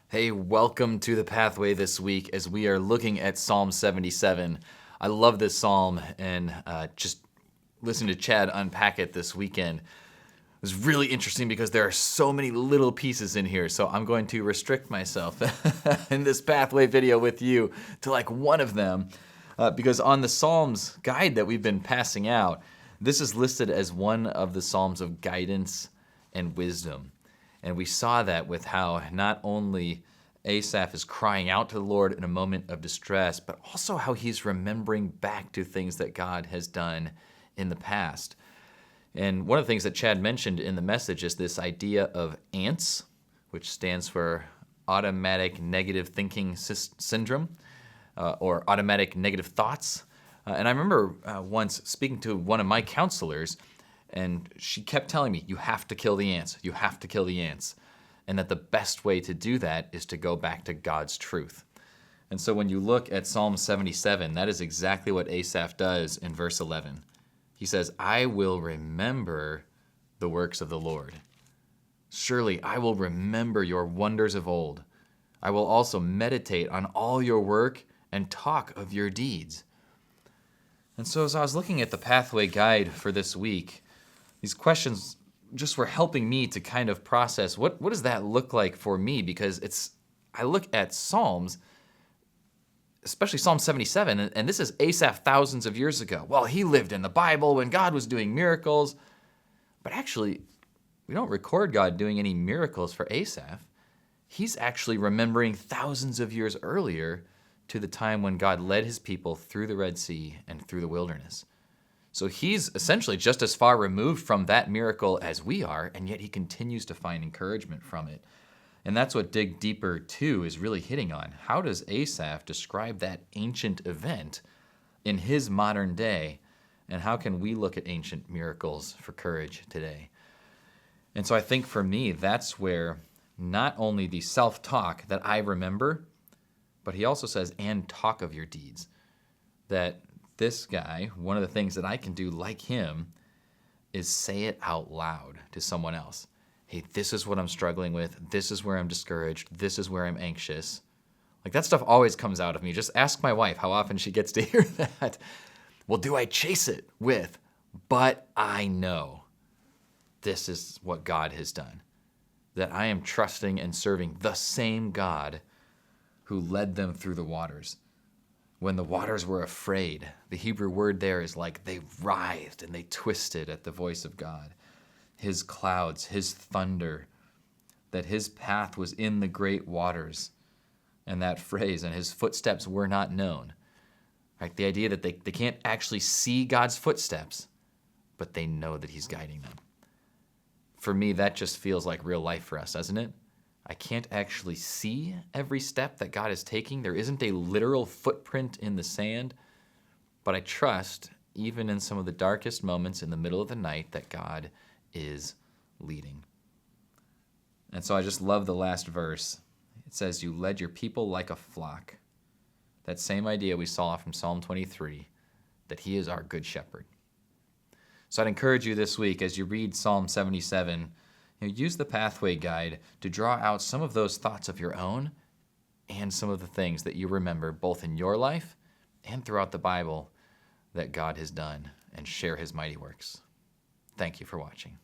Hey, welcome to the Pathway this week as we are looking at Psalm 77. I love this psalm and just listening to Chad unpack it this weekend. It was really interesting because there are so many little pieces in here, so I'm going to restrict myself in this Pathway video with you to like one of them because on the Psalms guide that we've been passing out, this is listed as one of the Psalms of guidance and wisdom. And we saw that with how not only Asaph is crying out to the Lord in a moment of distress, but also how he's remembering back to things that God has done in the past. And one of the things that Chad mentioned in the message is this idea of ANTS, which stands for Automatic Negative Thinking Syndrome, or Automatic Negative Thoughts. And I remember once speaking to one of my counselors, and she kept telling me, you have to kill the ants. You have to kill the ants. And that the best way to do that is to go back to God's truth. And so when you look at Psalm 77, that is exactly what Asaph does in verse 11. He says, I will remember the works of the Lord. Surely I will remember your wonders of old. I will also meditate on all your work and talk of your deeds. And so as I was looking at the Pathway guide for this week, these questions just were helping me to kind of process what does that look like for me? Because I look at Psalms, especially Psalm 77, and this is Asaph thousands of years ago. Well, he lived in the Bible when God was doing miracles. But actually, we don't record God doing any miracles for Asaph. He's actually remembering thousands of years earlier to the time when God led his people through the Red Sea and through the wilderness. So he's essentially just as far removed from that miracle as we are, and yet he continues to find encouragement from it. And that's what Dig Deeper 2 is really hitting on. How does Asaph describe that ancient event in his modern day, and how can we look at ancient miracles for courage today? And so I think for me, that's where not only the self-talk that I remember, but he also says, and talk of your deeds. That this guy, one of the things that I can do like him is say it out loud to someone else. Hey, this is what I'm struggling with. This is where I'm discouraged. This is where I'm anxious. Like that stuff always comes out of me. Just ask my wife how often she gets to hear that. Well, do I chase it with, but I know this is what God has done. That I am trusting and serving the same God who led them through the waters. When the waters were afraid, the Hebrew word there is like they writhed and they twisted at the voice of God. His clouds, his thunder, that his path was in the great waters, and that phrase, and his footsteps were not known. Right? The idea that they can't actually see God's footsteps, but they know that he's guiding them. For me, that just feels like real life for us, doesn't it? I can't actually see every step that God is taking. There isn't a literal footprint in the sand, but I trust, even in some of the darkest moments in the middle of the night, that God is leading. And so I just love the last verse. It says, you led your people like a flock. That same idea we saw from Psalm 23, that he is our good shepherd. So I'd encourage you this week, as you read Psalm 77, use the Pathway guide to draw out some of those thoughts of your own and some of the things that you remember both in your life and throughout the Bible that God has done, and share his mighty works. Thank you for watching.